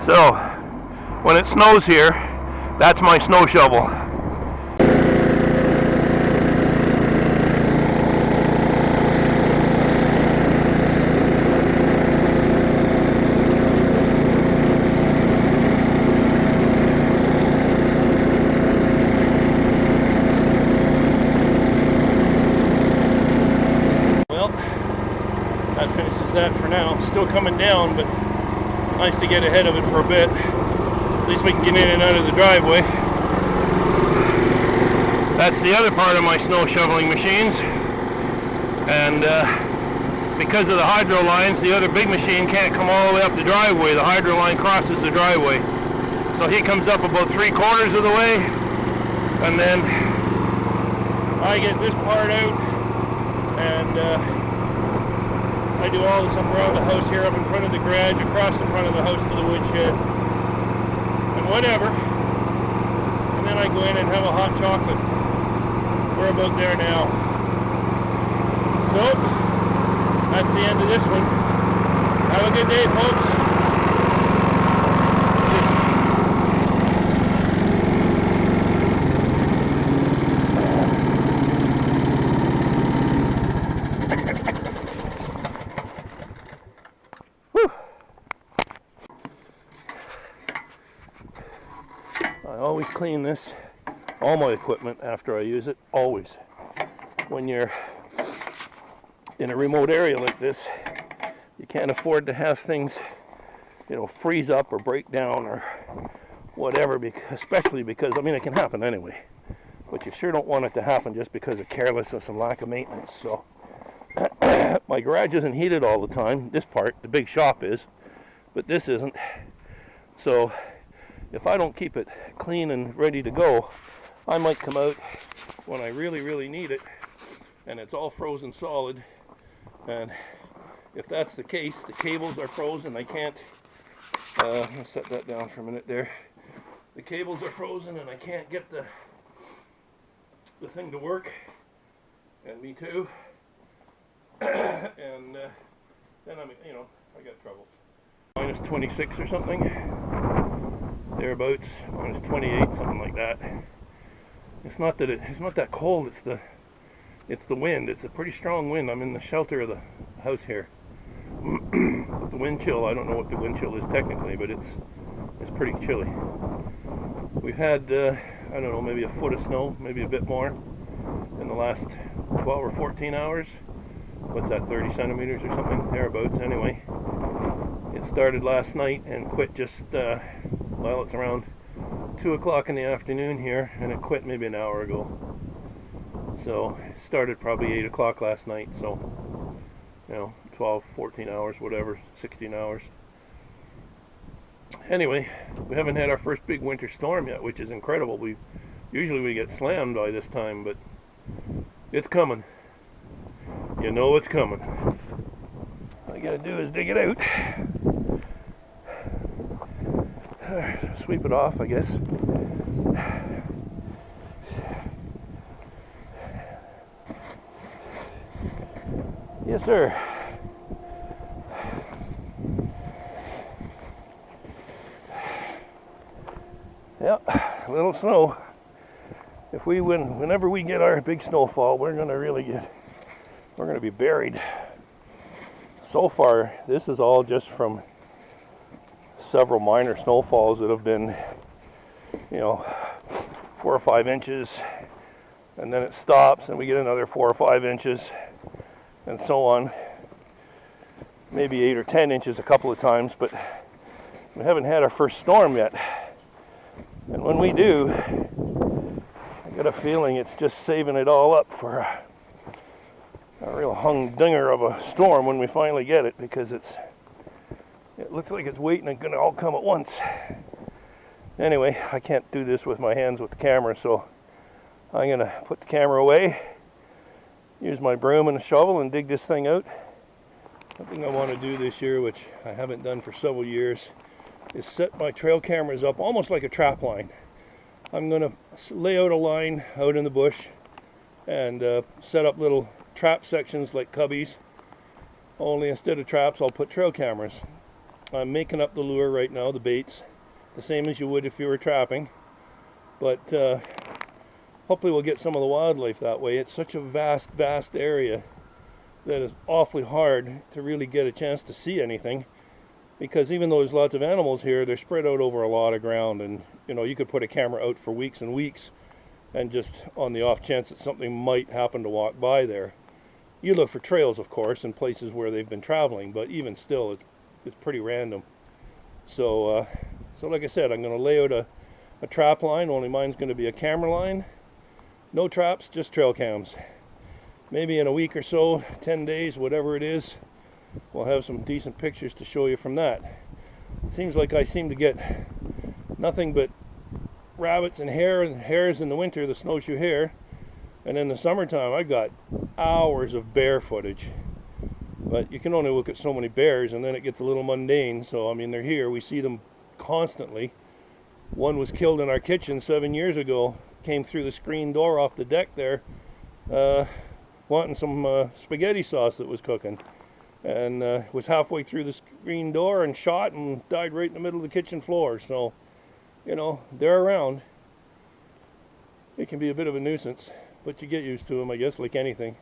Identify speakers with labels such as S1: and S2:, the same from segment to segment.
S1: So when it snows here, that's my snow shovel. Well, that finishes that for now. Still coming down, but nice to get ahead of it for a bit. At least we can get in and out of the driveway. That's the other part of my snow shoveling machines. And because of the hydro lines, the other big machine can't come all the way up the driveway. The hydro line crosses the driveway. So he comes up about 3/4 of the way. And then I get this part out. And I do all this up around the house here, up in front of the garage, across the front of the house to the woodshed. Whatever, and then I go in and have a hot chocolate. We're about there now. So that's the end of this one. Have a good day, folks. I always clean this, all my equipment after I use it, always. When you're in a remote area like this, you can't afford to have things, freeze up or break down or whatever, especially because, it can happen anyway. But you sure don't want it to happen just because of carelessness and lack of maintenance. So my garage isn't heated all the time. This part, the big shop is, but this isn't. So if I don't keep it clean and ready to go, I might come out when I really, really need it and it's all frozen solid. And if that's the case, the cables are frozen. I can't, let's set that down for a minute there. The cables are frozen and I can't get the thing to work. And me too. And then I got trouble. Minus 26 or something. Thereabouts, minus 28, something like that. It's not that cold. It's the wind. It's a pretty strong wind. I'm in the shelter of the house here. But the wind chill, I don't know what the wind chill is technically, but it's pretty chilly. We've had I don't know, maybe a foot of snow, maybe a bit more in the last 12 or 14 hours. What's that, 30 centimeters or something? Thereabouts, anyway. It started last night and quit just well, it's around 2 o'clock in the afternoon here, and it quit maybe an hour ago. So it started probably 8 o'clock last night, so 12, 14 hours, whatever, 16 hours. Anyway, we haven't had our first big winter storm yet, which is incredible. Usually we get slammed by this time, but it's coming. You know it's coming. All I gotta do is dig it out. Sweep it off, I guess. Yes, sir. Yep, a little snow. Whenever we get our big snowfall, we're gonna be buried. So far, this is all just from several minor snowfalls that have been, 4 or 5 inches, and then it stops and we get another 4 or 5 inches, and so on. Maybe 8 or 10 inches a couple of times, but we haven't had our first storm yet. And when we do, I got a feeling it's just saving it all up for a real humdinger of a storm when we finally get it, because it looks like it's waiting and gonna all come at once. Anyway, I can't do this with my hands with the camera, so I'm gonna put the camera away, use my broom and a shovel and dig this thing out. Something I want to do this year, which I haven't done for several years, is set my trail cameras up almost like a trap line. I'm gonna lay out a line out in the bush and set up little trap sections like cubbies, only instead of traps I'll put trail cameras. I'm making up the lure right now, the baits, the same as you would if you were trapping. But hopefully we'll get some of the wildlife that way. It's such a vast, vast area that is awfully hard to really get a chance to see anything, because even though there's lots of animals here, they're spread out over a lot of ground, and you know, you could put a camera out for weeks and weeks, and just on the off chance that something might happen to walk by there. You look for trails, of course, in places where they've been traveling, but even still, it's pretty random. So like I said, I'm going to lay out a trap line, only mine's going to be a camera line. No traps, just trail cams. Maybe in a week or so, 10 days, whatever it is, we'll have some decent pictures to show you from that. It seems like I seem to get nothing but rabbits and hares in the winter, the snowshoe hare, and in the summertime I got hours of bear footage. But you can only look at so many bears, and then it gets a little mundane. So I mean, they're here, we see them constantly. One was killed in our kitchen 7 years ago, came through the screen door off the deck there, wanting some spaghetti sauce that was cooking, and was halfway through the screen door and shot and died right in the middle of the kitchen floor. So, you know, they're around. It can be a bit of a nuisance, but you get used to them, I guess, like anything.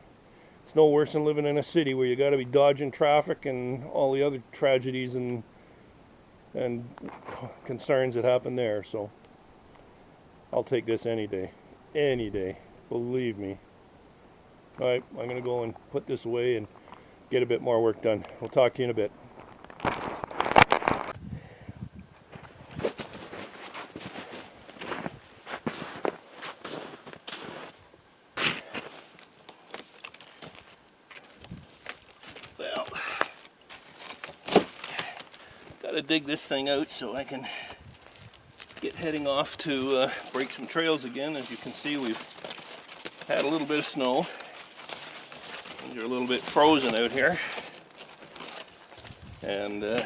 S1: It's no worse than living in a city where you got to be dodging traffic and all the other tragedies and concerns that happen there. So I'll take this any day, believe me. All right, I'm going to go and put this away and get a bit more work done. We'll talk to you in a bit. Well, gotta dig this thing out so I can get heading off to break some trails again. As you can see, we've had a little bit of snow. They're a little bit frozen out here, and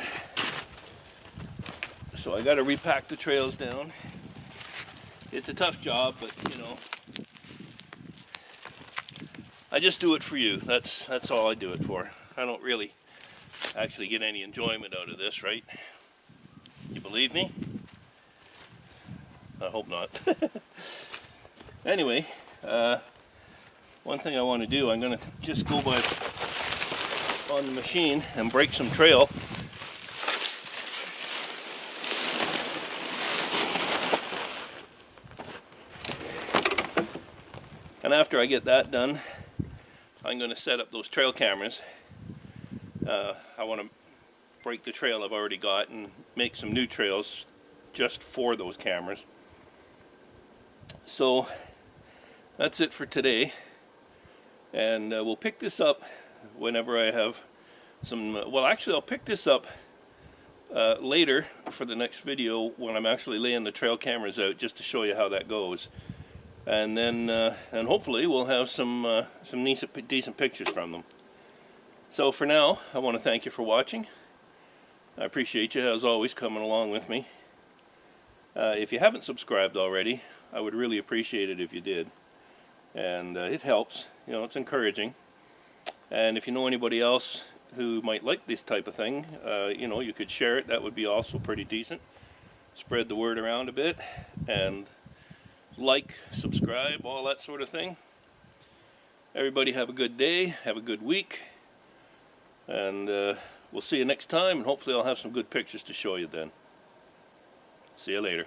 S1: so I got to repack the trails down. It's a tough job, but you know, I just do it for you. That's all I do it for. I don't really actually get any enjoyment out of this, right? You believe me? I hope not. Anyway, one thing I want to do, I'm going to just go by on the machine and break some trail. And after I get that done, I'm going to set up those trail cameras. I want to break the trail I've already got and make some new trails just for those cameras. So that's it for today. And we'll pick this up whenever I have some, well actually I'll pick this up later for the next video when I'm actually laying the trail cameras out, just to show you how that goes. And then and hopefully we'll have some decent pictures from them. So for now, I want to thank you for watching. I appreciate you as always coming along with me. If you haven't subscribed already, I would really appreciate it if you did. And it helps, you know, it's encouraging. And if you know anybody else who might like this type of thing, you know, you could share it. That would be also pretty decent. Spread the word around a bit, and like, subscribe, all that sort of thing. Everybody have a good day, have a good week, and we'll see you next time, and hopefully I'll have some good pictures to show you then. See you later.